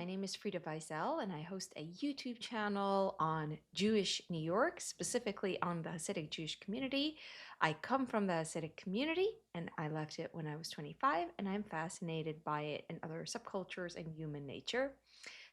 My name is Frida Weisel, and I host a YouTube channel on Jewish New York, specifically on the Hasidic Jewish community. I come from the Hasidic community, and I left it when I was 25, and I'm fascinated by it and other subcultures and human nature.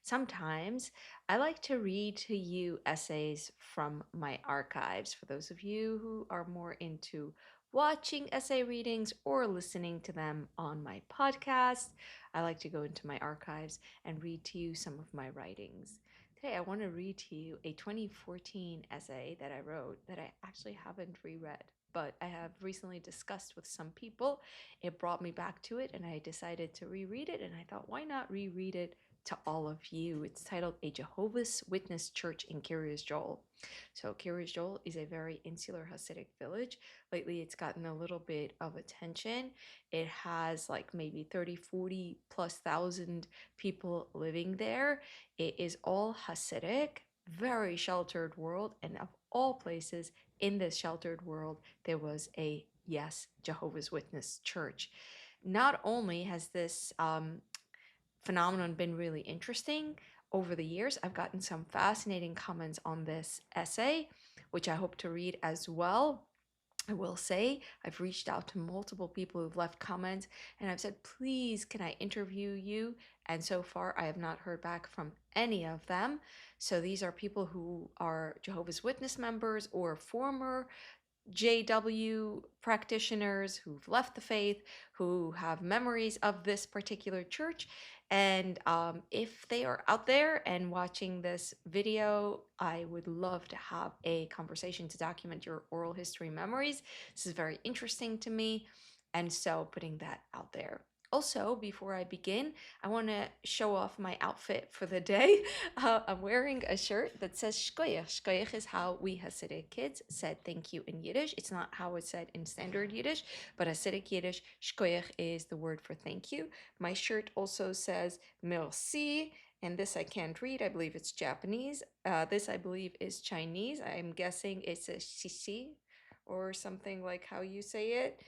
Sometimes I like to read to you essays from my archives for those of you who are more into watching essay readings or listening to them on my podcast. I like to go into my archives and read to you some of my writings. Today, I want to read to you a 2014 essay that I wrote that I actually haven't reread, but I have recently discussed with some people. It brought me back to it, and I decided to reread it. And I thought, why not reread it to all of you? It's titled A Jehovah's Witness Church in Kiryas Joel. So, Kiryas Joel is a very insular Hasidic village. Lately, it's gotten a little bit of attention. It has like maybe 30, 40 plus thousand people living there. It is all Hasidic, very sheltered world. And of all places in this sheltered world, there was a yes, Jehovah's Witness church. Not only has this phenomenon been really interesting over the years, I've gotten some fascinating comments on this essay, which I hope to read as well. I will say I've reached out to multiple people who've left comments and I've said, please, can I interview you? And so far, I have not heard back from any of them. So these are people who are Jehovah's Witness members or former JW practitioners who've left the faith, who have memories of this particular church. And if they are out there and watching this video, I would love to have a conversation to document your oral history memories. This is very interesting to me. And so putting that out there. Also, before I begin, I want to show off my outfit for the day. I'm wearing a shirt that says Shkoyach. Shkoyach is how we Hasidic kids said thank you in Yiddish. It's not how it's said in standard Yiddish, but Hasidic Yiddish, Shkoyach is the word for thank you. My shirt also says merci, and this I can't read. I believe it's Japanese. This I believe is Chinese. I'm guessing it's a shishi or something like how you say it.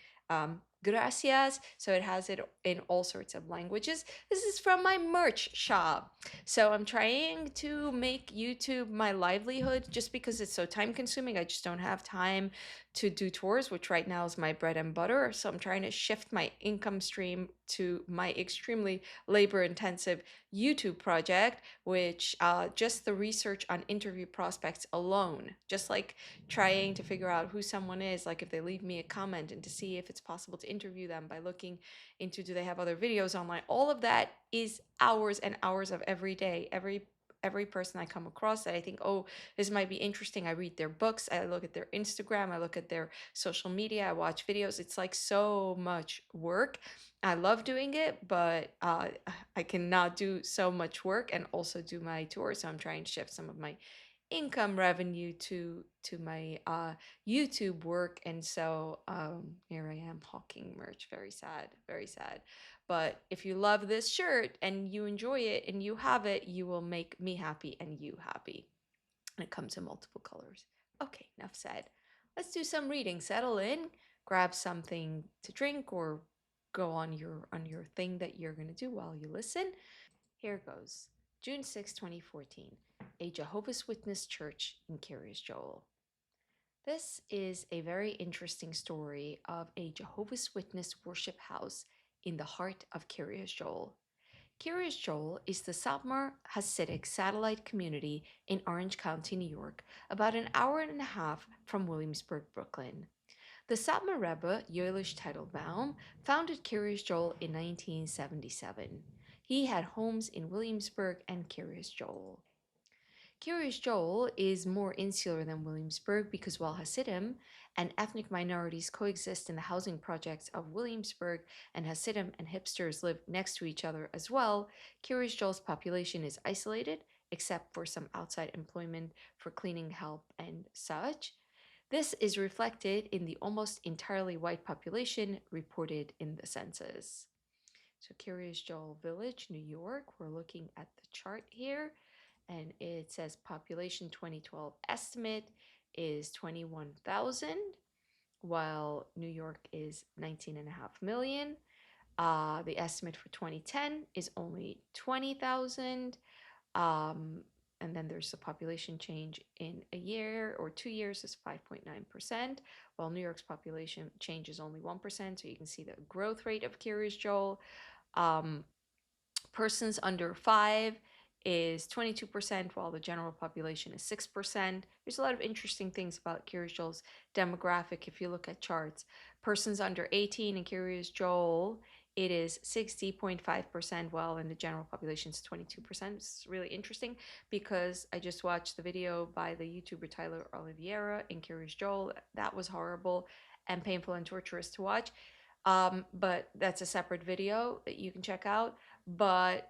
Gracias. So it has it in all sorts of languages. This is from my merch shop. So I'm trying to make YouTube my livelihood just because it's so time consuming. I just don't have time to do tours, which right now is my bread and butter. So I'm trying to shift my income stream to my extremely labor intensive YouTube project, which just the research on interview prospects alone, just like trying to figure out who someone is, like if they leave me a comment and to see if it's possible to interview them by looking into do they have other videos online. All of that is hours and hours of every day. Every person I come across that I think, oh, this might be interesting. I read their books, I look at their Instagram, I look at their social media, I watch videos. It's like so much work. I love doing it, but I cannot do so much work and also do my tour. So I'm trying to shift some of my income revenue to my YouTube work, and so here I am hawking merch. Very sad, very sad. But if you love this shirt and you enjoy it and you have it, you will make me happy and you happy. And it comes in multiple colors. Okay, enough said. Let's do some reading. Settle in, grab something to drink, or go on your thing that you're gonna do while you listen. Here goes. June 6, 2014. A Jehovah's Witness church in Kiryas Joel. This is a very interesting story of a Jehovah's Witness worship house in the heart of Kiryas Joel. Kiryas Joel is the Satmar Hasidic satellite community in Orange County, New York, about an hour and a half from Williamsburg, Brooklyn. The Satmar Rebbe, Yoelish Teitelbaum, founded Kiryas Joel in 1977. He had homes in Williamsburg and Kiryas Joel. Kiryas Joel is more insular than Williamsburg because while Hasidim and ethnic minorities coexist in the housing projects of Williamsburg and Hasidim and hipsters live next to each other as well, Kiryas Joel's population is isolated except for some outside employment for cleaning help and such. This is reflected in the almost entirely white population reported in the census. So Kiryas Joel Village, New York, we're looking at the chart here, and it says population 2012 estimate is 21,000, while New York is 19.5 million. The estimate for 2010 is only 20,000. Um, and then there's the population change in a year or 2 years is 5.9%, while New York's population change is only 1%. So you can see the growth rate of Kiryas Joel. Um, Persons under 5 is 22%, while the general population is 6%. There's a lot of interesting things about Kiryas Joel's demographic if you look at charts. Persons under 18 in Kiryas Joel, it is 60.5%, while in the general population it's 22%. It's really interesting because I just watched the video by the YouTuber Tyler Oliveira in Kiryas Joel. That was horrible and painful and torturous to watch. But that's a separate video that you can check out. But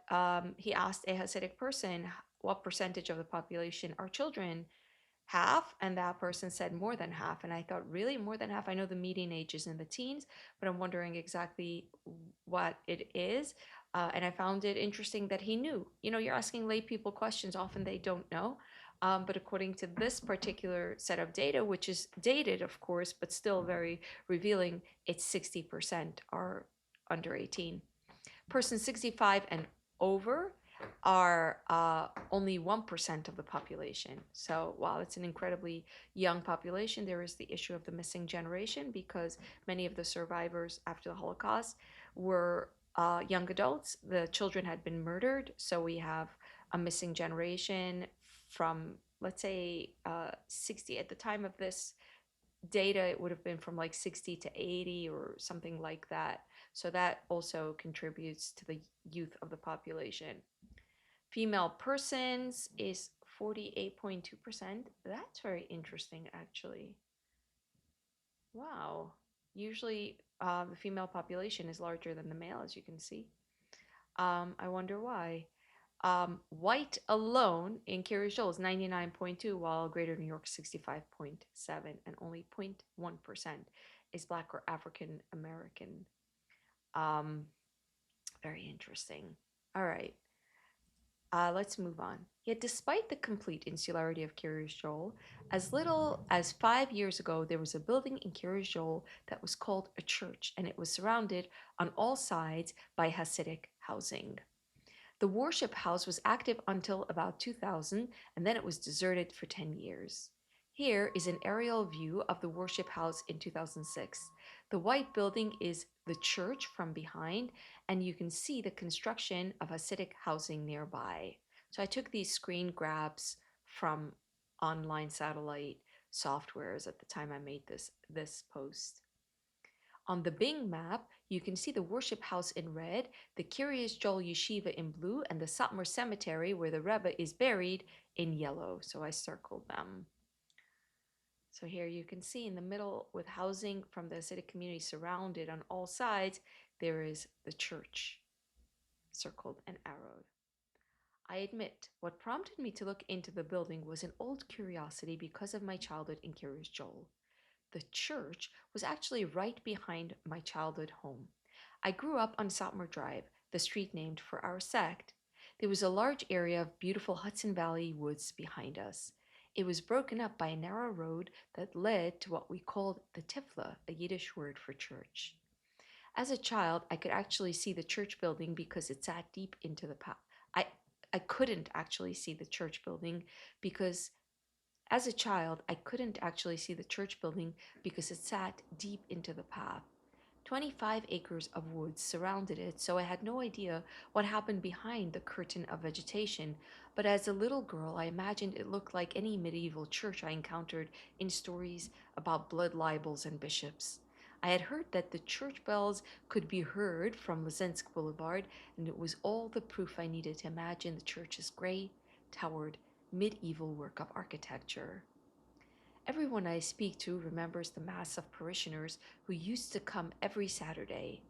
he asked a Hasidic person what percentage of the population are children. Half, and that person said more than half. And I thought, really, more than half? I know the median age is in the teens, but I'm wondering exactly what it is. And I found it interesting that he knew. You know, you're asking lay people questions, often they don't know. But according to this particular set of data, which is dated, of course, but still very revealing, it's 60% are under 18. Persons 65 and over are only 1% of the population. So while it's an incredibly young population, there is the issue of the missing generation because many of the survivors after the Holocaust were young adults. The children had been murdered. So we have a missing generation from, let's say, 60 at the time of this data, it would have been from like 60 to 80 or something like that. So that also contributes to the youth of the population. Female persons is 48.2%. That's very interesting, actually. Wow. Usually, the female population is larger than the male, as you can see. I wonder why. White alone in Kiryas Joel is 99.2, while Greater New York 65.7, and only 0.1% is Black or African American. Um, Very interesting. All right, let's move on. Yet, despite the complete insularity of Kiryas Joel, as little as 5 years ago, there was a building in Kiryas Joel that was called a church, and it was surrounded on all sides by Hasidic housing. The worship house was active until about 2000, and then it was deserted for 10 years. Here is an aerial view of the worship house in 2006. The white building is the church from behind, and you can see the construction of Hasidic housing nearby. So I took these screen grabs from online satellite softwares at the time I made this post. On the Bing map, you can see the worship house in red, the Kiryas Joel Yeshiva in blue, and the Satmar Cemetery where the Rebbe is buried in yellow. So I circled them. So here you can see in the middle with housing from the Hasidic community surrounded on all sides, there is the church circled and arrowed. I admit, what prompted me to look into the building was an old curiosity because of my childhood in Kiryas Joel. The church was actually right behind my childhood home. I grew up on Satmar Drive, the street named for our sect. There was a large area of beautiful Hudson Valley woods behind us. It was broken up by a narrow road that led to what we called the Tifla, a Yiddish word for church. As a child, I could actually see the church building because it sat deep into the path. I couldn't actually see the church building because as a child, I couldn't actually see the church building because it sat deep into the path. 25 acres of woods surrounded it, so I had no idea what happened behind the curtain of vegetation. But as a little girl, I imagined it looked like any medieval church I encountered in stories about blood libels and bishops. I had heard that the church bells could be heard from Lazinsk Boulevard, and it was all the proof I needed to imagine the church's gray, towered, medieval work of architecture. Everyone I speak to remembers the mass of parishioners who used to come every Saturday.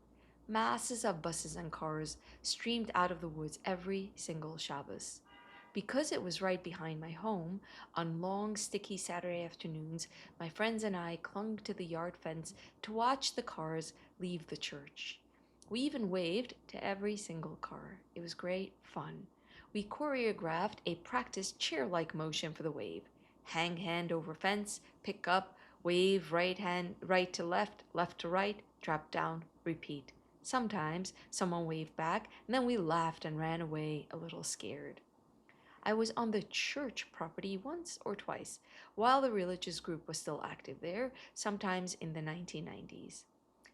Masses of buses and cars streamed out of the woods every single Shabbos. Because it was right behind my home, on long, sticky Saturday afternoons, my friends and I clung to the yard fence to watch the cars leave the church. We even waved to every single car. It was great fun. We choreographed a practiced chair-like motion for the wave. Hang hand over fence, pick up, wave right hand right to left, left to right, drop down, repeat. Sometimes someone waved back, and then we laughed and ran away a little scared. I was on the church property once or twice while the religious group was still active there, sometimes in the 1990s.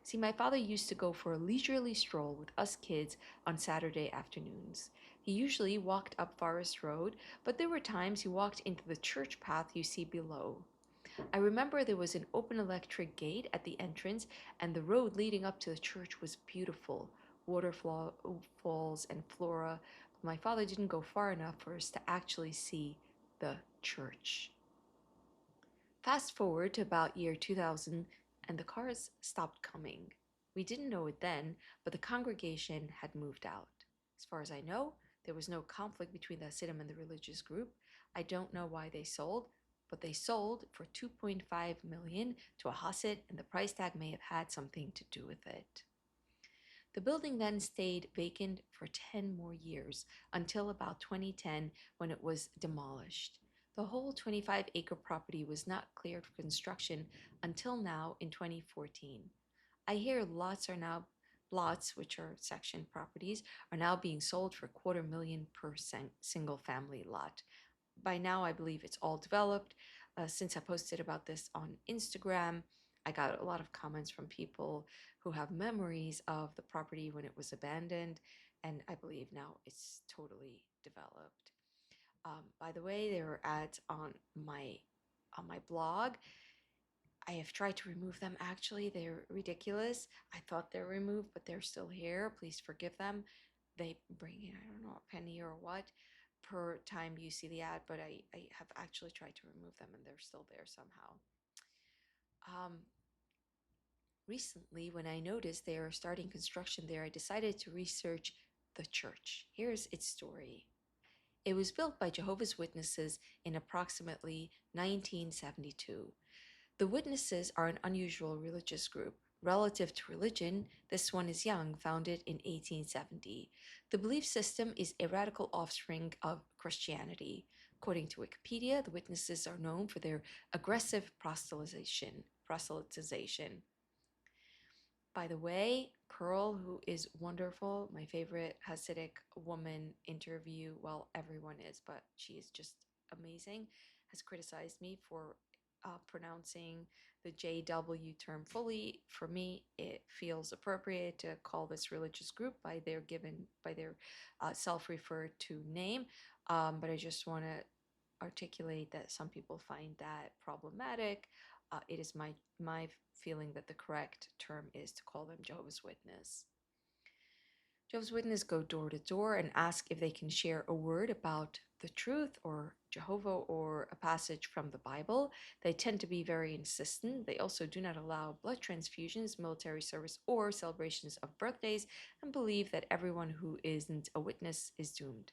See, my father used to go for a leisurely stroll with us kids on Saturday afternoons. He usually walked up Forest Road, but there were times he walked into the church path you see below. I remember there was an open electric gate at the entrance, and the road leading up to the church was beautiful waterfalls and flora. But my father didn't go far enough for us to actually see the church. Fast forward to about year 2000, and the cars stopped coming. We didn't know it then, but the congregation had moved out. As far as I know, there was no conflict between the Hasidim and the religious group. I don't know why they sold, but they sold for 2.5 million to a Hasid, and the price tag may have had something to do with it. The building then stayed vacant for 10 more years until about 2010 when it was demolished. The whole 25-acre property was not cleared for construction until now in 2014. I hear lots, which are section properties, are now being sold for $250,000 per single family lot. By now, I believe it's all developed. Since I posted about this on Instagram, I got a lot of comments from people who have memories of the property when it was abandoned, and I believe now it's totally developed. By the way, there are ads on my blog. I have tried to remove them. Actually, they're ridiculous. I thought they're removed, but they're still here. Please forgive them. They bring in, I don't know, a penny or what per time you see the ad, but I have actually tried to remove them and they're still there somehow. Um, Recently, when I noticed they are starting construction there, I decided to research the church. Here's its story. It was built by Jehovah's Witnesses in approximately 1972. The Witnesses are an unusual religious group. Relative to religion, this one is young, founded in 1870. The belief system is a radical offspring of Christianity. According to Wikipedia, the Witnesses are known for their aggressive proselytization. By the way, Pearl, who is wonderful, my favorite Hasidic woman interview, well, everyone is, but she is just amazing, has criticized me for pronouncing the JW term fully. For me, it feels appropriate to call this religious group by their self-referred to name. But I just want to articulate that some people find that problematic. It is my feeling that the correct term is to call them Jehovah's Witness. Jehovah's Witnesses go door to door and ask if they can share a word about the truth or Jehovah or a passage from the Bible. They tend to be very insistent. They also do not allow blood transfusions, military service, or celebrations of birthdays, and believe that everyone who isn't a witness is doomed.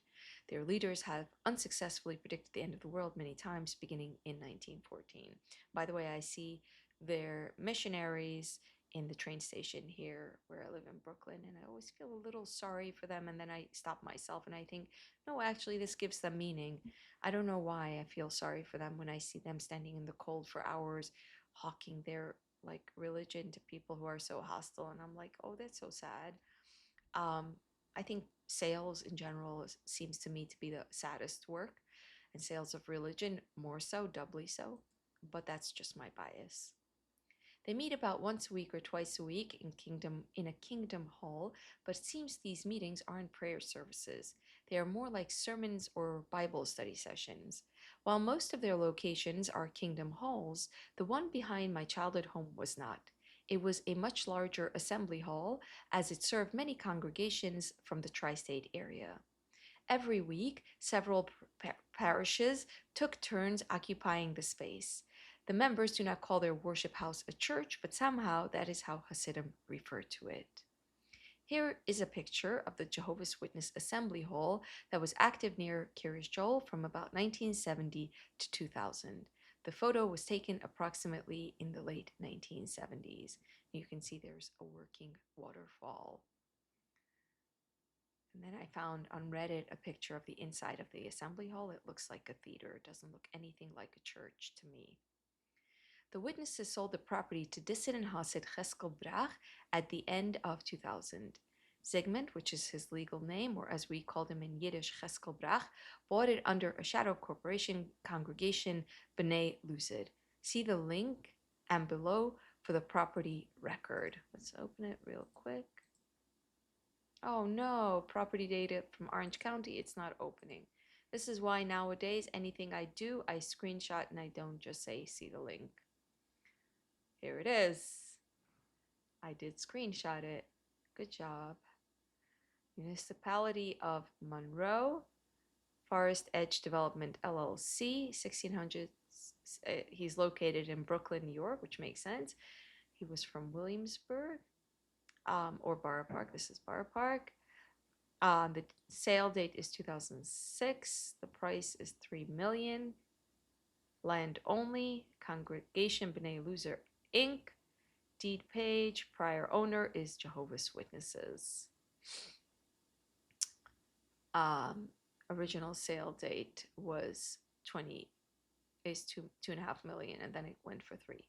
Their leaders have unsuccessfully predicted the end of the world many times, beginning in 1914. By the way, I see their missionaries in the train station here where I live in Brooklyn, and I always feel a little sorry for them. And then I stop myself and I think, no, actually, this gives them meaning. I don't know why I feel sorry for them when I see them standing in the cold for hours, hawking their like religion to people who are so hostile. And I'm like, oh, that's so sad. Um, I think sales in general seems to me to be the saddest work, and sales of religion more so, doubly so. But that's just my bias. They meet about once a week or twice a week in a kingdom hall, but it seems these meetings aren't prayer services. They are more like sermons or Bible study sessions. While most of their locations are kingdom halls, the one behind my childhood home was not. It was a much larger assembly hall, as it served many congregations from the tri-state area. Every week, several parishes took turns occupying the space. The members do not call their worship house a church, but somehow that is how Hasidim refer to it. Here is a picture of the Jehovah's Witness Assembly Hall that was active near Kiryas Joel from about 1970 to 2000. The photo was taken approximately in the late 1970s. You can see there's a working waterfall. And then I found on Reddit a picture of the inside of the assembly hall. It looks like a theater. It doesn't look anything like a church to me. The witnesses sold the property to Dissident Hasid Cheskel Brach at the end of 2000. Zygmunt, which is his legal name, or as we called him in Yiddish, Cheskel Brach, bought it under a shadow corporation congregation, B'nai Lucid. See the link and below for the property record. Let's open it real quick. Oh no, property data from Orange County, it's not opening. This is why nowadays anything I do, I screenshot and I don't just say see the link. Here it is. I did screenshot it. Good job. Municipality of Monroe, Forest Edge Development LLC, 1600s. He's located in Brooklyn, New York, which makes sense. He was from Williamsburg, or Borough Park. This is Borough Park. The sale date is 2006. The price is $3 million. Land only. Congregation B'nai Loser Inc. Deed page. Prior owner is Jehovah's Witnesses. Original sale date was 2.5 million, and then it went for 3.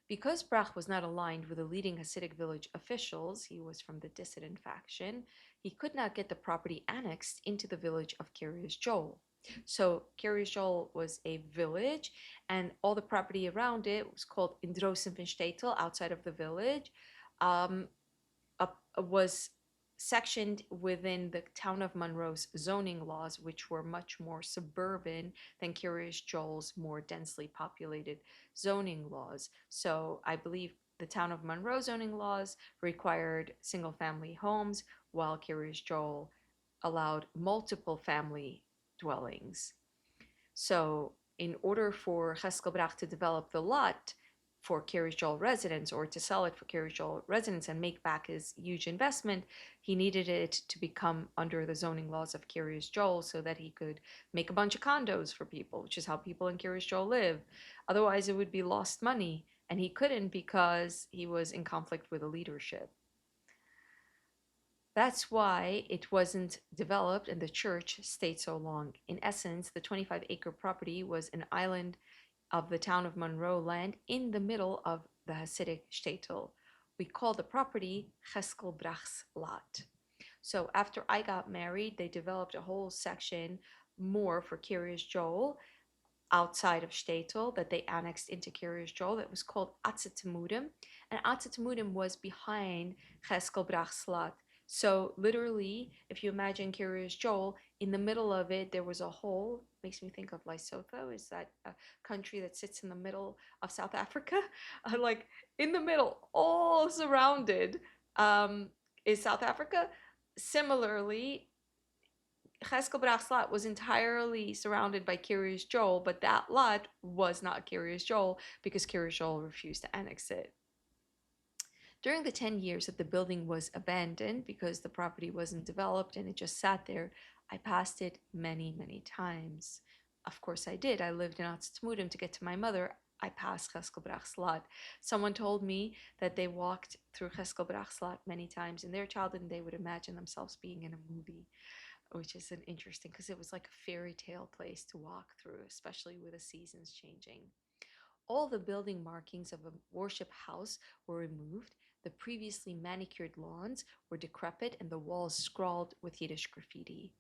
Because Brach was not aligned with the leading Hasidic village officials, he was from the dissident faction, he could not get the property annexed into the village of Kiryas Joel. So Kiryas Joel was a village, and all the property around it was called Indrosenvenstetel, outside of the village, was sectioned within the town of Monroe's zoning laws, which were much more suburban than Kiryas Joel's more densely populated zoning laws. So I believe the town of Monroe zoning laws required single-family homes, while Kiryas Joel allowed multiple family dwellings. So in order for Cheskel Brach to develop the lot for Kiryas Joel residents, or to sell it for Kiryas Joel residents and make back his huge investment, he needed it to become under the zoning laws of Kiryas Joel so that he could make a bunch of condos for people, which is how people in Kiryas Joel live. Otherwise, it would be lost money, and he couldn't because he was in conflict with the leadership. That's why it wasn't developed and the church stayed so long. In essence, the 25-acre property was an island of the town of Monroe land in the middle of the Hasidic shtetl. We call the property Cheskel Brach's lot. So after I got married, they developed a whole section more for Kiryas Joel outside of shtetl that they annexed into Kiryas Joel. That was called Atzetemudim, and Atzetemudim was behind Cheskel Brach's lot. So literally, if you imagine Kiryas Joel, in the middle of it, there was a hole. Makes me think of Lesotho. Is that a country that sits in the middle of South Africa? Like in the middle, all surrounded, is South Africa. Similarly, Cheskel Brach's lot was entirely surrounded by Kiryas Joel, but that lot was not Kiryas Joel because Kiryas Joel refused to annex it. During the 10 years that the building was abandoned because the property wasn't developed and it just sat there, I passed it many, many times. Of course I did. I lived in Atzetemudim to get to my mother. I passed Cheskel Brach's lot. Someone told me that they walked through Cheskel Brach's lot many times in their childhood and they would imagine themselves being in a movie, which is an interesting because it was like a fairy tale place to walk through, especially with the seasons changing. All the building markings of a worship house were removed. The previously manicured lawns were decrepit and the walls scrawled with Yiddish graffiti.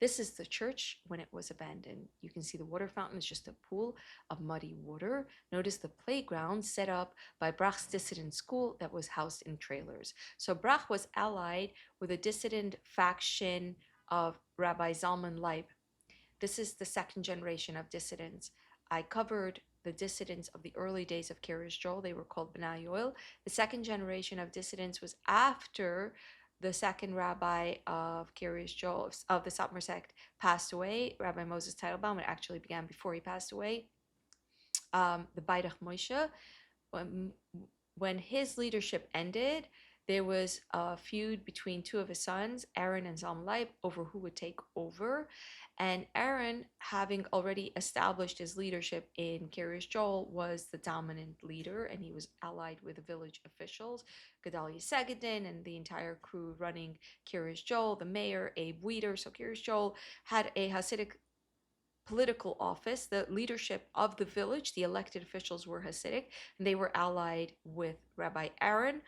This is the church when it was abandoned. You can see the water fountain is just a pool of muddy water. Notice the playground set up by Brach's dissident school that was housed in trailers. So Brach was allied with a dissident faction of Rabbi Zalman Leib. This is the second generation of dissidents. I covered the dissidents of the early days of Kiryas Joel. They were called B'nai Joel. The second generation of dissidents was after the second rabbi of Kiryas Joel, of the Satmar sect, passed away. Rabbi Moses Teitelbaum. It actually began before he passed away. The Baidach Moshe, when his leadership ended, there was a feud between two of his sons, Aaron and Zalman Leib, over who would take over. And Aaron, having already established his leadership in Kiryas Joel, was the dominant leader, and he was allied with the village officials, Gedalia Segedin and the entire crew running Kiryas Joel, the mayor, Abe Weeder. So Kiryas Joel had a Hasidic political office. The leadership of the village, the elected officials, were Hasidic, and they were allied with Rabbi Aaron,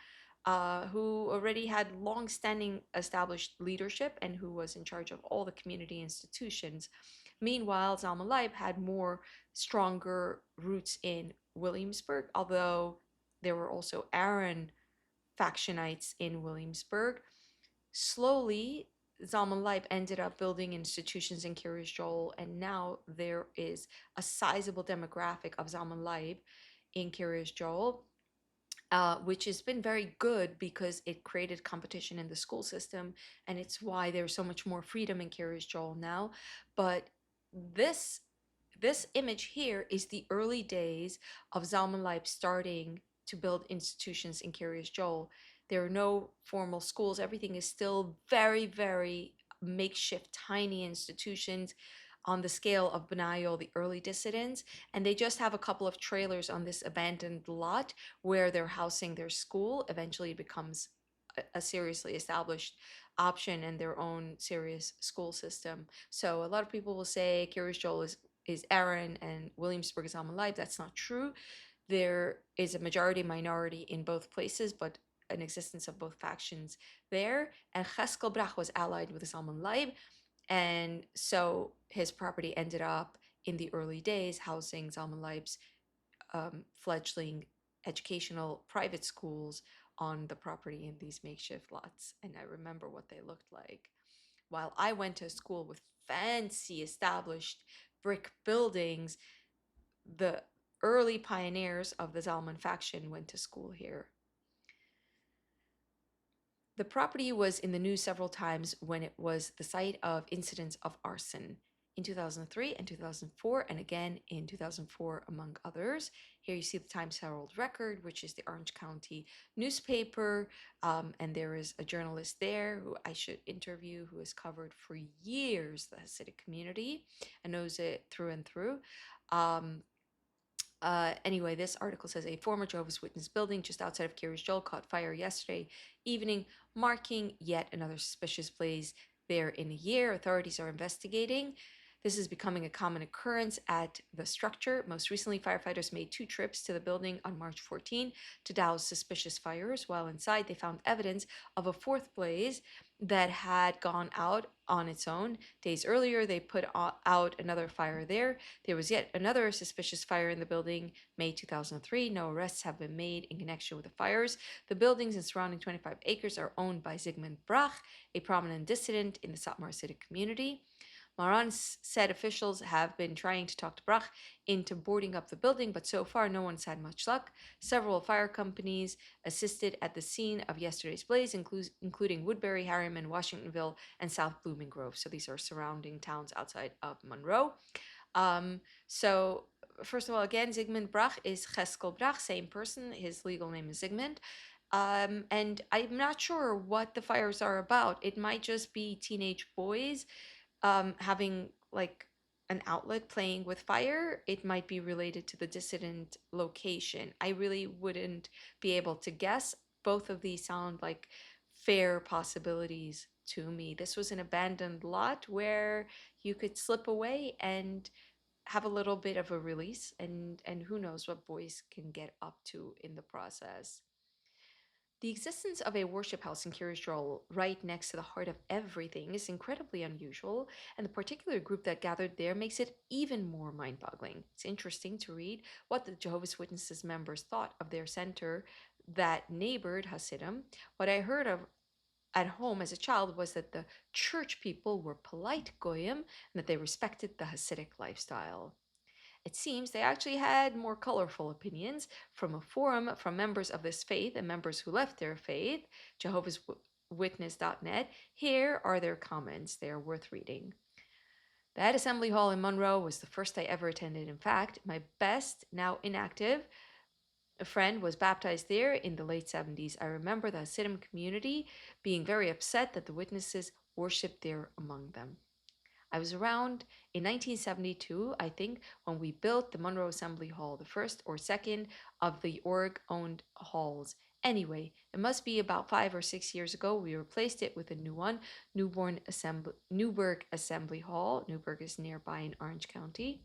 who already had long-standing established leadership and who was in charge of all the community institutions. Meanwhile, Zalman Leib had more stronger roots in Williamsburg, although there were also Aaron factionites in Williamsburg. Slowly, Zalman Leib ended up building institutions in Kiryas Joel, and now there is a sizable demographic of Zalman Leib in Kiryas Joel, which has been very good because it created competition in the school system, and it's why there's so much more freedom in Kiryas Joel now. But this this image here is the early days of Zalman Leib starting to build institutions in Kiryas Joel. There are no formal schools. Everything is still very, very makeshift, tiny institutions on the scale of Benayo, the early dissidents, and they just have a couple of trailers on this abandoned lot where they're housing their school. Eventually, it becomes a seriously established option and their own serious school system. So a lot of people will say Kiryas Joel is Aaron and Williamsburg is Alma Leib. That's not true. There is a majority minority in both places, but an existence of both factions there. And Cheskel Brach was allied with Zalman Leib, and so his property ended up in the early days housing Zalman Leib's fledgling educational private schools on the property in these makeshift lots. And I remember what they looked like. While I went to school with fancy established brick buildings, the early pioneers of the Zalman faction went to school here. The property was in the news several times when it was the site of incidents of arson in 2003 and 2004, and again in 2004, among others. Here you see the Times Herald Record, which is the Orange County newspaper, and there is a journalist there who I should interview who has covered for years the Hasidic community and knows it through and through. Anyway, this article says a former Jehovah's Witness building just outside of Kiryas Joel caught fire yesterday evening, marking yet another suspicious blaze there in a year. Authorities are investigating. This is becoming a common occurrence at the structure. Most recently, firefighters made 2 trips to the building on March 14 to douse suspicious fires. While inside, they found evidence of a 4th blaze that had gone out on its own. Days earlier, they put out another fire there. There was yet another suspicious fire in the building, May 2003. No arrests have been made in connection with the fires. The buildings and surrounding 25 acres are owned by Zygmunt Brach, a prominent dissident in the Satmar Hasidic community. Maran said officials have been trying to talk to Brach into boarding up the building, but so far no one's had much luck. Several fire companies assisted at the scene of yesterday's blaze, including Woodbury, Harriman, Washingtonville, and South Blooming Grove. So these are surrounding towns outside of Monroe. So first of all, again, Zygmunt Brach is Cheskel Brach, same person. His legal name is Zygmunt. And I'm not sure what the fires are about. It might just be teenage boys having like an outlet playing with fire. It might be related to the dissident location. I really wouldn't be able to guess. Both of these sound like fair possibilities to me. This was an abandoned lot where you could slip away and have a little bit of a release, and who knows what boys can get up to in the process. The existence of a worship house in Kiryas Joel right next to the heart of everything is incredibly unusual, and the particular group that gathered there makes it even more mind-boggling. It's interesting to read what the Jehovah's Witnesses members thought of their center that neighbored Hasidim. What I heard of at home as a child was that the church people were polite goyim and that they respected the Hasidic lifestyle. It seems they actually had more colorful opinions from a forum from members of this faith and members who left their faith, Jehovah's Witness.net. Here are their comments. They are worth reading. That assembly hall in Monroe was the first I ever attended. In fact, my best, now inactive, friend was baptized there in the late 70s. I remember the Hasidim community being very upset that the witnesses worshipped there among them. I was around in 1972, I think, when we built the Monroe Assembly Hall, the first or second of the org-owned halls, Anyway, it must be about 5 or 6 years ago. We replaced it with a new one, Newburgh Assembly Hall. Newburgh is nearby in Orange County.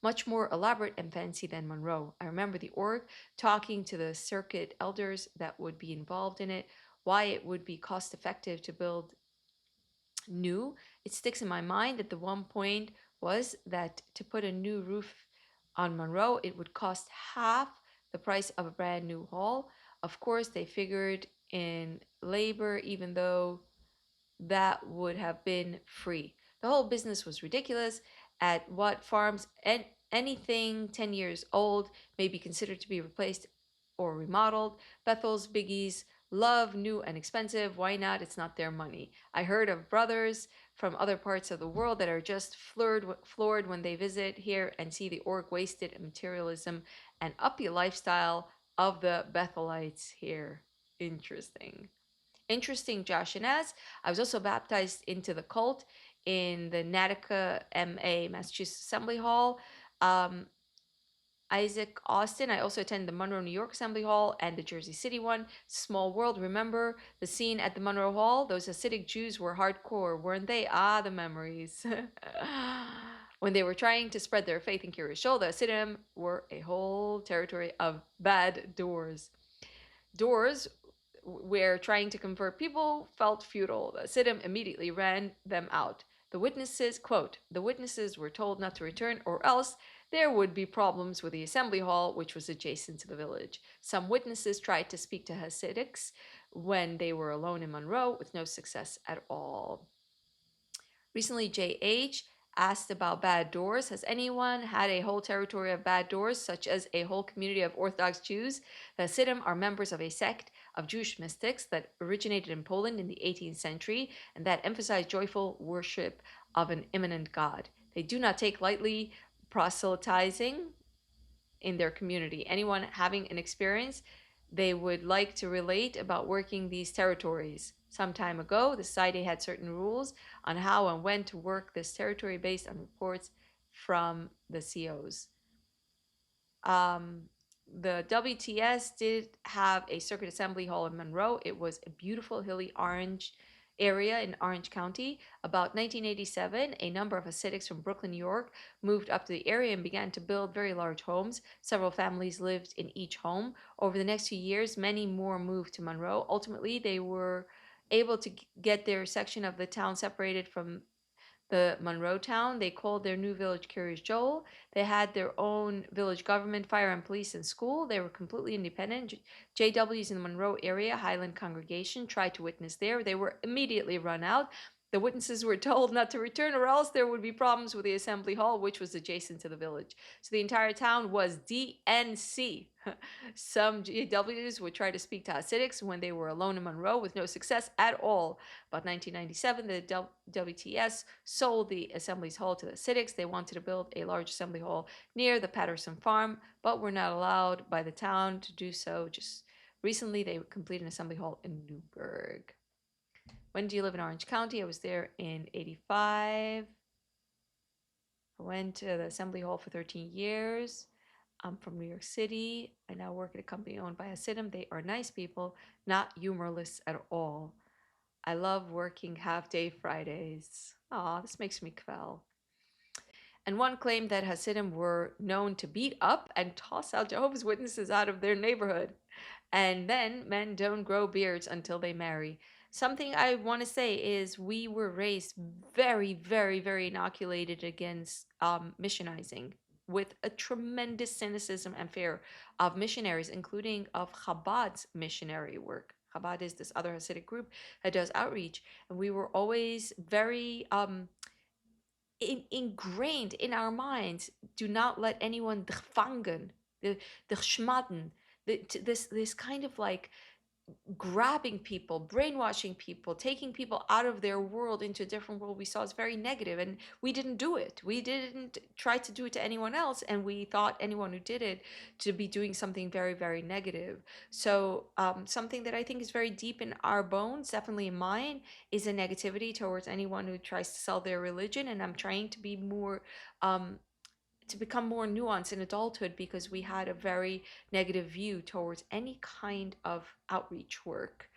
Much more elaborate and fancy than Monroe. I remember the org talking to the circuit elders that would be involved in it, why it would be cost effective to build new. It sticks in my mind that the one point was that to put a new roof on Monroe, it would cost half the price of a brand new hall. Of course, they figured in labor, even though that would have been free. The whole business was ridiculous. At what farms and anything 10 years old may be considered to be replaced or remodeled. Bethel's biggies love new and expensive. Why not? It's not their money. I heard of brothers from other parts of the world that are just floored when they visit here and see the org wasted materialism and uppy lifestyle of the Bethelites here. Interesting. Interesting, Josh and Az. I was also baptized into the cult in the Nataka MA Massachusetts Assembly Hall. Um, Isaac Austin. I also attended the Monroe, New York Assembly Hall and the Jersey City one. Small world. Remember the scene at the Monroe Hall? Those Hasidic Jews were hardcore, weren't they? Ah, the memories. When they were trying to spread their faith in Kiryas Joel, the Hasidim were a whole territory of bad doors. Doors where trying to convert people felt futile. The Hasidim immediately ran them out. The witnesses, quote, the witnesses were told not to return or else there would be problems with the assembly hall, which was adjacent to the village. Some witnesses tried to speak to Hasidics when they were alone in Monroe with no success at all. Recently, JH asked about bad doors. Has anyone had a whole territory of bad doors, such as a whole community of Orthodox Jews? The Hasidim are members of a sect of Jewish mystics that originated in Poland in the 18th century and that emphasized joyful worship of an immanent God. They do not take lightly proselytizing in their community. Anyone having an experience they would like to relate about working these territories. Some time ago, the society had certain rules on how and when to work this territory based on reports from the COs. Um, the WTS did have a circuit assembly hall in Monroe. It was a beautiful hilly orange area in Orange County. About 1987, a number of Hasidics from Brooklyn, New York, moved up to the area and began to build very large homes. Several families lived in each home. Over the next few years, many more moved to Monroe. Ultimately, they were able to get their section of the town separated from the Monroe town. They called their new village Kiryas Joel. They had their own village government, fire and police, and school. They were completely independent. JWs in the Monroe area, Highland congregation, tried to witness there. They were immediately run out. The witnesses were told not to return or else there would be problems with the assembly hall, which was adjacent to the village. So the entire town was DNC. Some GWs would try to speak to Hasidics when they were alone in Monroe with no success at all. About 1997, the WTS sold the Assembly's Hall to the Hasidics. They wanted to build a large assembly hall near the Patterson farm, but were not allowed by the town to do so. Just recently, they completed an assembly hall in Newburgh. When do you live in Orange County? I was there in 85. I went to the assembly hall for 13 years. I'm from New York City. I now work at a company owned by Hasidim. They are nice people, not humorless at all. I love working half-day Fridays. Aw, this makes me quell. And one claimed that Hasidim were known to beat up and toss out Jehovah's Witnesses out of their neighborhood. And then men don't grow beards until they marry. Something I want to say is we were raised very, very, very inoculated against missionizing with a tremendous cynicism and fear of missionaries, including of Chabad's missionary work. Chabad is this other Hasidic group that does outreach. And we were always very ingrained in our minds, do not let anyone gefangen, the schmaden, this kind of like grabbing people, brainwashing people, taking people out of their world into a different world we saw as very negative. And we didn't do it. We didn't try to do it to anyone else. And we thought anyone who did it to be doing something very, very negative. So something that I think is very deep in our bones, definitely in mine, is a negativity towards anyone who tries to sell their religion. And I'm trying to be more to become more nuanced in adulthood because we had a very negative view towards any kind of outreach work,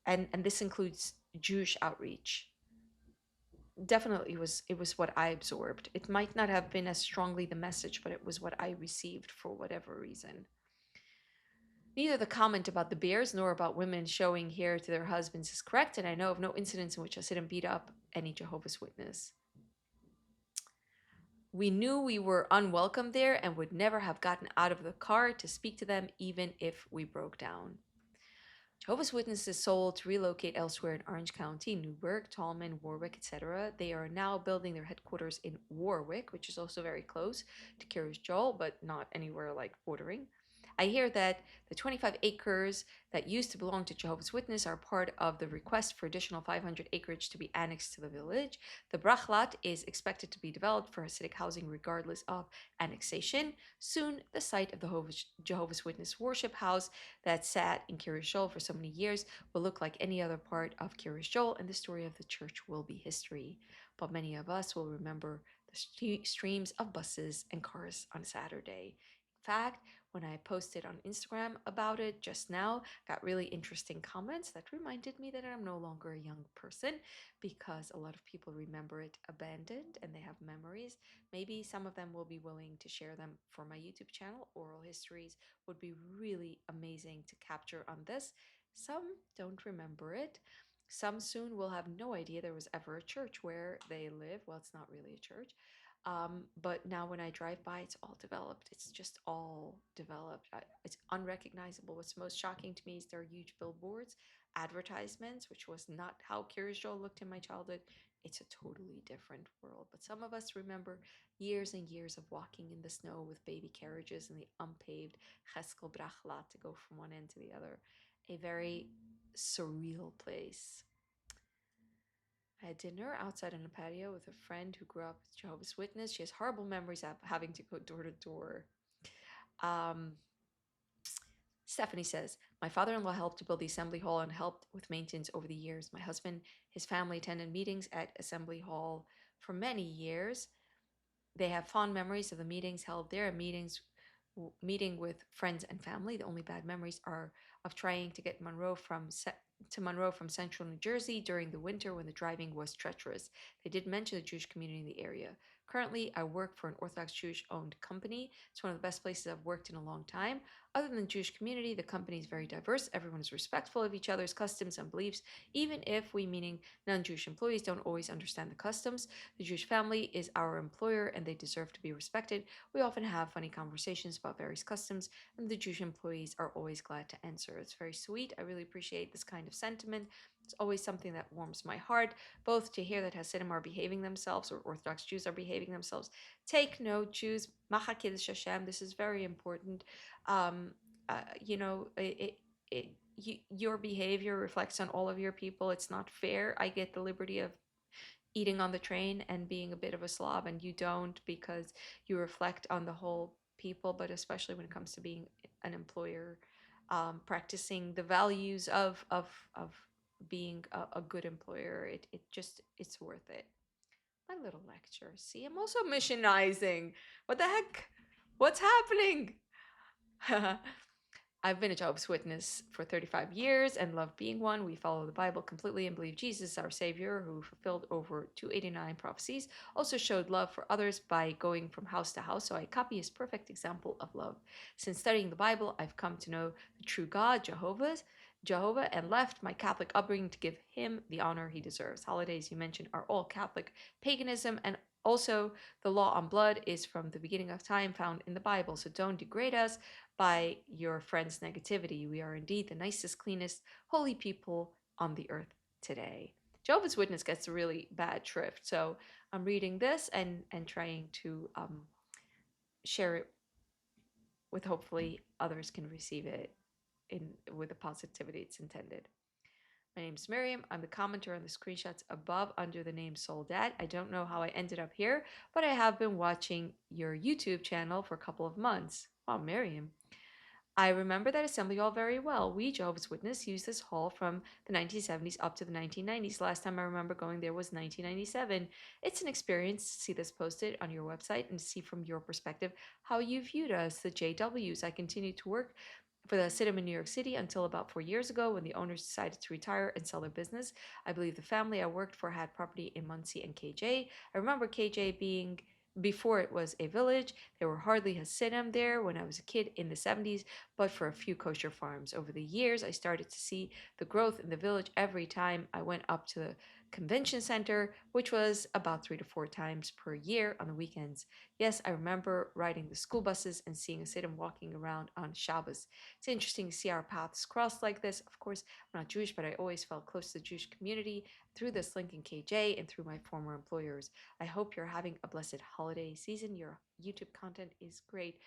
and this includes Jewish outreach. Definitely it was what I absorbed. It might not have been as strongly the message, but it was what I received for whatever reason. Neither the comment about the bears nor about women showing hair to their husbands is correct, and I know of no incidents in which Hasidim beat up any Jehovah's Witness. We knew we were unwelcome there and would never have gotten out of the car to speak to them even if we broke down. Jehovah's Witnesses sold to relocate elsewhere in Orange County, Newburgh, Tallman, Warwick, etc. They are now building their headquarters in Warwick, which is also very close to Kiryas Joel, but not anywhere like bordering. I hear that the 25 acres that used to belong to Jehovah's Witness are part of the request for additional 500 acreage to be annexed to the village. The Brachlat is expected to be developed for Hasidic housing regardless of annexation. Soon, the site of the Jehovah's Witness worship house that sat in Kiryas Joel for so many years will look like any other part of Kiryas Joel, and the story of the church will be history. But many of us will remember the streams of buses and cars on Saturday. In fact, when I posted on Instagram about it just now, got really interesting comments that reminded me that I'm no longer a young person because a lot of people remember it abandoned and they have memories. Maybe some of them will be willing to share them for my YouTube channel. Oral histories would be really amazing to capture on this. Some don't remember it. Some soon will have no idea there was ever a church where they live. Well, it's not really a church. But now when I drive by, it's all developed. It's just all developed. It's unrecognizable. What's most shocking to me is there are huge billboards, advertisements, which was not how Kiryas Joel looked in my childhood. It's a totally different world. But some of us remember years and years of walking in the snow with baby carriages in the unpaved Cheskel Brachlat to go from one end to the other. A very surreal place. I had dinner outside on a patio with a friend who grew up with Jehovah's Witness. She has horrible memories of having to go door to door. Um, Stephanie says, my father-in-law helped to build the assembly hall and helped with maintenance over the years. My husband, his family attended meetings at assembly hall for many years. They have fond memories of the meetings held there, meeting with friends and family. The only bad memories are of trying to get Monroe from central New Jersey during the winter when the driving was treacherous. They did mention the Jewish community in the area. Currently, I work for an Orthodox Jewish owned company. It's one of the best places I've worked in a long time. Other than the Jewish community, the company is very diverse. Everyone is respectful of each other's customs and beliefs, even if we, meaning non Jewish employees, don't always understand the customs. The Jewish family is our employer and they deserve to be respected. We often have funny conversations about various customs, and the Jewish employees are always glad to answer. It's very sweet. I really appreciate this kind of sentiment. It's always something that warms my heart, both to hear that Hasidim are behaving themselves or Orthodox Jews are behaving themselves. Take note, Jews, Macha Kiddush Hashem, this is very important. Um, you know, your behavior reflects on all of your people. It's not fair. I get the liberty of eating on the train and being a bit of a slob, and you don't because you reflect on the whole people, but especially when it comes to being an employer, practicing the values of being a good employer, it just it's worth it. My little lecture. See, I'm also missionizing. What the heck? What's happening? I've been a Jehovah's Witness for 35 years and love being one. We follow the Bible completely and believe Jesus, our Savior, who fulfilled over 289 prophecies, also showed love for others by going from house to house. So I copy his perfect example of love. Since studying the Bible, I've come to know the true God, Jehovah, and left my Catholic upbringing to give him the honor he deserves. Holidays you mentioned are all Catholic paganism, and also the law on blood is from the beginning of time found in the Bible. So don't degrade us by your friend's negativity. We are indeed the nicest, cleanest, holy people on the earth today. Jehovah's Witness gets a really bad shrift, so I'm reading this and trying to share it with hopefully others can receive it in with the positivity it's intended. My name is Miriam. I'm the commenter on the screenshots above under the name Soul Dad. I don't know how I ended up here, but I have been watching your YouTube channel for a couple of months. Wow, Miriam. I remember that assembly hall very well. We, Jehovah's Witness, used this hall from the 1970s up to the 1990s. Last time I remember going there was 1997. It's an experience to see this posted on your website and to see from your perspective how you viewed us, the JWs. I continued to work for the Hasidim in New York City until about 4 years ago when the owners decided to retire and sell their business. I believe the family I worked for had property in Muncie and KJ. I remember KJ being before it was a village. There were hardly Hasidim there when I was a kid in the 70s, but for a few kosher farms. Over the years, I started to see the growth in the village every time I went up to the convention center, which was about 3 to 4 times per year on the weekends. Yes, I remember riding the school buses and seeing Hasidim walking around on Shabbos. It's interesting to see our paths cross like this. Of course, I'm not Jewish, but I always felt close to the Jewish community through this link in KJ and through my former employers. I hope you're having a blessed holiday season. Your YouTube content is great.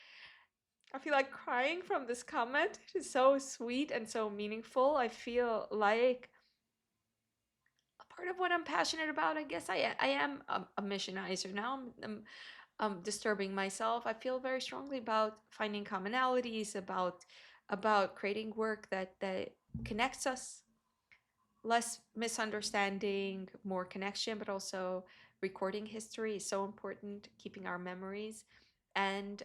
I feel like crying from this comment. It is so sweet and so meaningful. I feel like a part of what I'm passionate about. I guess I am a missionizer now. I'm disturbing myself. I feel very strongly about finding commonalities, about creating work that connects us, less misunderstanding, more connection, but also recording history is so important. Keeping our memories, and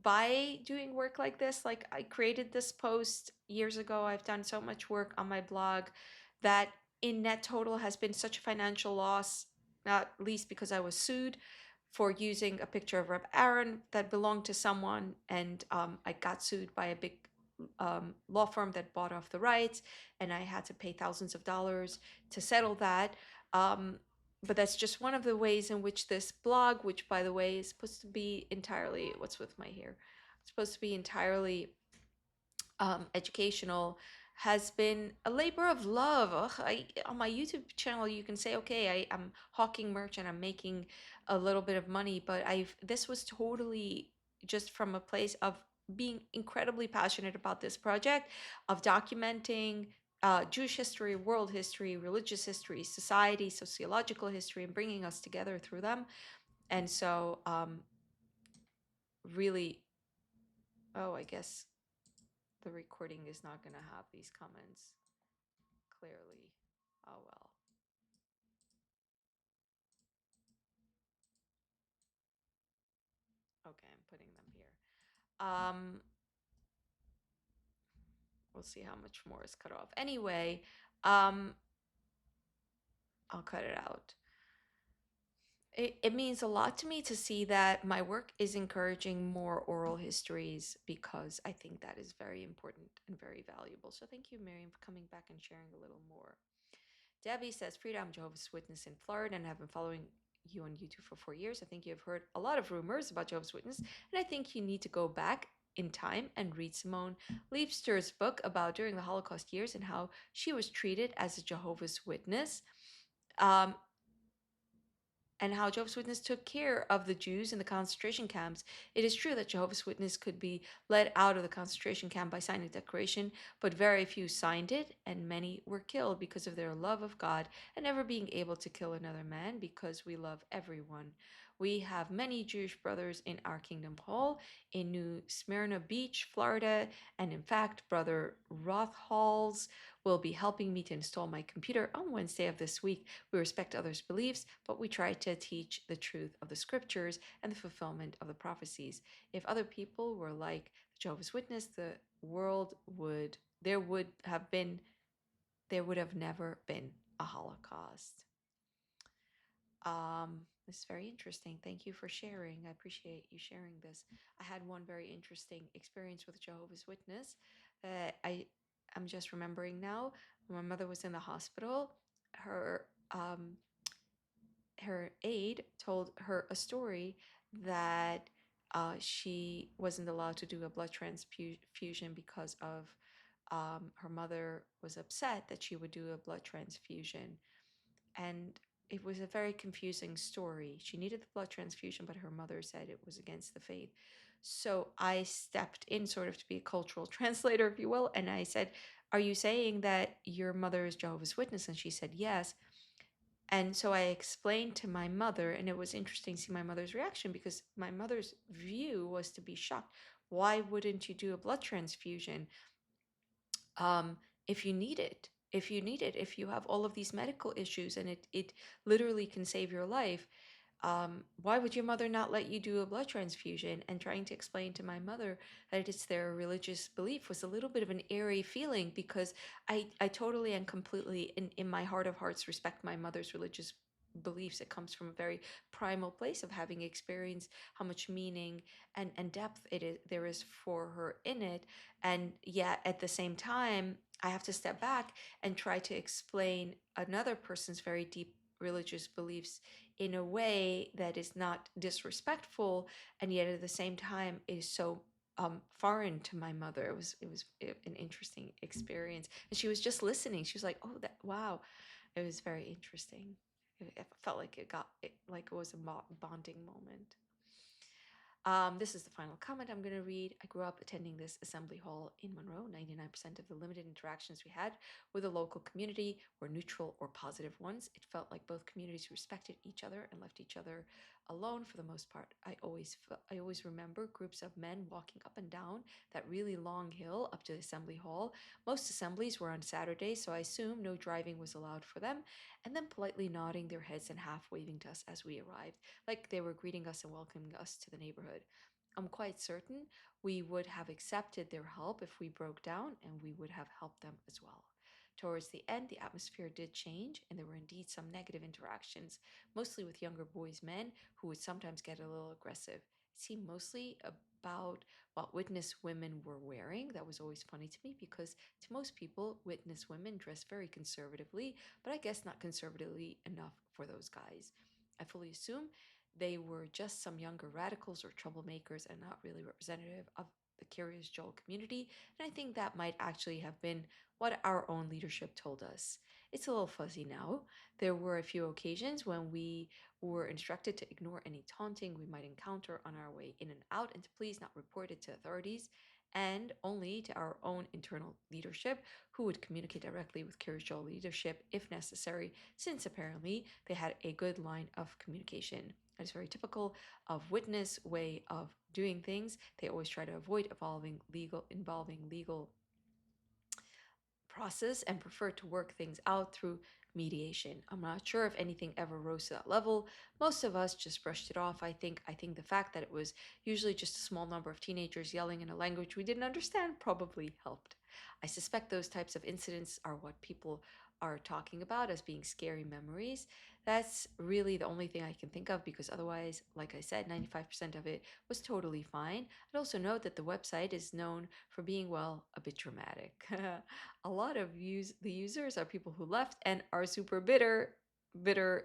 by doing work like this, like I created this post years ago. I've done so much work on my blog that in net total has been such a financial loss, not least because I was sued for using a picture of Reb Aaron that belonged to someone, and I got sued by a big law firm that bought off the rights, and I had to pay thousands of dollars to settle that. Um, but that's just one of the ways in which this blog, which by the way is supposed to be entirely, what's with my hair, it's supposed to be entirely educational, has been a labor of love. Ugh, on my YouTube channel, you can say, okay, I'm hawking merch and I'm making a little bit of money, but this was totally just from a place of being incredibly passionate about this project, of documenting Jewish history, world history, religious history, society, sociological history, and bringing us together through them. And so, really, oh, I guess the recording is not going to have these comments clearly. Oh well. Okay, I'm putting them here. We'll see how much more is cut off. Anyway, um, I'll cut it out. It means a lot to me to see that my work is encouraging more oral histories because I think that is very important and very valuable. So thank you, Miriam, for coming back and sharing a little more. Debbie says, Frida, I'm Jehovah's Witness in Florida and have been following you on YouTube for 4 years. I think you have heard a lot of rumors about Jehovah's Witness, and I think you need to go back in time and read Simone Leibster's book about during the Holocaust years and how she was treated as a Jehovah's Witness. Um, and how Jehovah's Witness took care of the Jews in the concentration camps. It is true that Jehovah's Witness could be let out of the concentration camp by signing a declaration, but very few signed it, and many were killed because of their love of God and never being able to kill another man because we love everyone. We have many Jewish brothers in our Kingdom Hall in New Smyrna Beach, Florida, and in fact, Brother Rothhalls will be helping me to install my computer on Wednesday of this week. We respect others' beliefs, but we try to teach the truth of the scriptures and the fulfillment of the prophecies. If other people were like Jehovah's Witness, the world would there would have been there would have never been a Holocaust. This is very interesting. Thank you for sharing. I appreciate you sharing this. I had one very interesting experience with Jehovah's Witness that I'm just remembering now. My mother was in the hospital. Her her aide told her a story that she wasn't allowed to do a blood transfusion because of her mother was upset that she would do a blood transfusion. And it was a very confusing story. She needed the blood transfusion, but her mother said it was against the faith. So I stepped in sort of to be a cultural translator, if you will, and I said, are you saying that your mother is Jehovah's Witness? And she said, yes. And so I explained to my mother, and it was interesting to see my mother's reaction because my mother's view was to be shocked. Why wouldn't you do a blood transfusion um, if you need it? If you have all of these medical issues and it literally can save your life, why would your mother not let you do a blood transfusion? And trying to explain to my mother that it's their religious belief was a little bit of an airy feeling, because I totally and completely, in my heart of hearts, respect my mother's religious beliefs. It comes from a very primal place of having experienced how much meaning and depth there is for her in it. And yet at the same time, I have to step back and try to explain another person's very deep religious beliefs in a way that is not disrespectful, and yet at the same time is so foreign to my mother. It was an interesting experience, and she was just listening. She was like, "Oh, that wow!" It was very interesting. It felt like like it was a bonding moment. This is the final comment I'm going to read. I grew up attending this assembly hall in Monroe. 99% of the limited interactions we had with the local community were neutral or positive ones. It felt like both communities respected each other and left each other alone for the most part. I always remember groups of men walking up and down that really long hill up to the assembly hall. Most assemblies were on Saturdays, so I assume no driving was allowed for them, and then politely nodding their heads and half waving to us as we arrived, like they were greeting us and welcoming us to the neighborhood. I'm quite certain we would have accepted their help if we broke down, and we would have helped them as well. Towards the end, the atmosphere did change, and there were indeed some negative interactions, mostly with younger boys, men, who would sometimes get a little aggressive. It seemed mostly about what witness women were wearing. That was always funny to me, because to most people, witness women dress very conservatively, but I guess not conservatively enough for those guys. I fully assume they were just some younger radicals or troublemakers and not really representative of the Kiryas Joel community, and I think that might actually have been what our own leadership told us. It's a little fuzzy now. There were a few occasions when we were instructed to ignore any taunting we might encounter on our way in and out, and to please not report it to authorities, and only to our own internal leadership, who would communicate directly with Kiryas Joel leadership if necessary, since apparently they had a good line of communication. It's very typical of witness way of doing things. They always try to avoid involving legal process and prefer to work things out through mediation. I'm not sure if anything ever rose to that level. Most of us just brushed it off. I think the fact that it was usually just a small number of teenagers yelling in a language we didn't understand probably helped. I suspect those types of incidents are what people are talking about as being scary memories. That's really the only thing I can think of, because otherwise, like I said, 95% of it was totally fine. I'd also note that the website is known for being, well, a bit dramatic. A lot of the users are people who left and are super bitter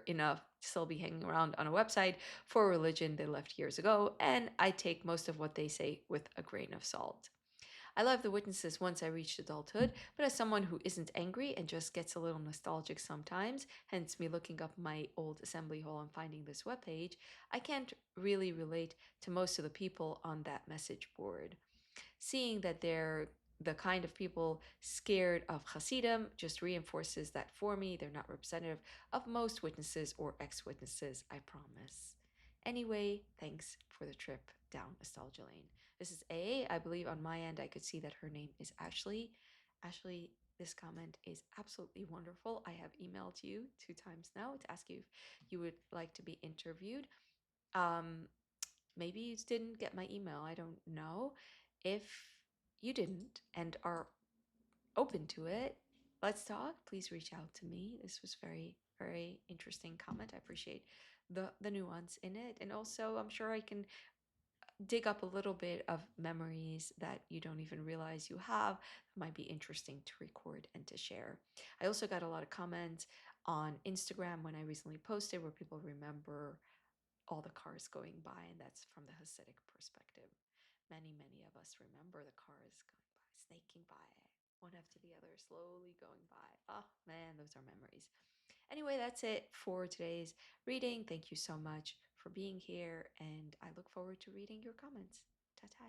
enough to still be hanging around on a website for a religion they left years ago, and I take most of what they say with a grain of salt. I love the witnesses once I reached adulthood, but as someone who isn't angry and just gets a little nostalgic sometimes, hence me looking up my old assembly hall and finding this webpage, I can't really relate to most of the people on that message board. Seeing that they're the kind of people scared of Hasidim just reinforces that for me. They're not representative of most witnesses or ex witnesses, I promise. Anyway, thanks for the trip down nostalgia lane. This is A. I believe on my end I could see that her name is Ashley. Ashley, this comment is absolutely wonderful. I have emailed you 2 times now to ask you if you would like to be interviewed. Um, Maybe you didn't get my email. I don't know. If you didn't and are open to it, let's talk. Please reach out to me. This was very interesting comment. I appreciate the nuance in it, and also I'm sure I can dig up a little bit of memories that you don't even realize you have that might be interesting to record and to share. I also got a lot of comments on Instagram when I recently posted where people remember all the cars going by, and that's from the Hasidic perspective. Many of us remember the cars going by, snaking by, one after the other, slowly going by. Oh man, those are memories. Anyway, that's it for today's reading. Thank you so much for being here, and I look forward to reading your comments. Ta ta.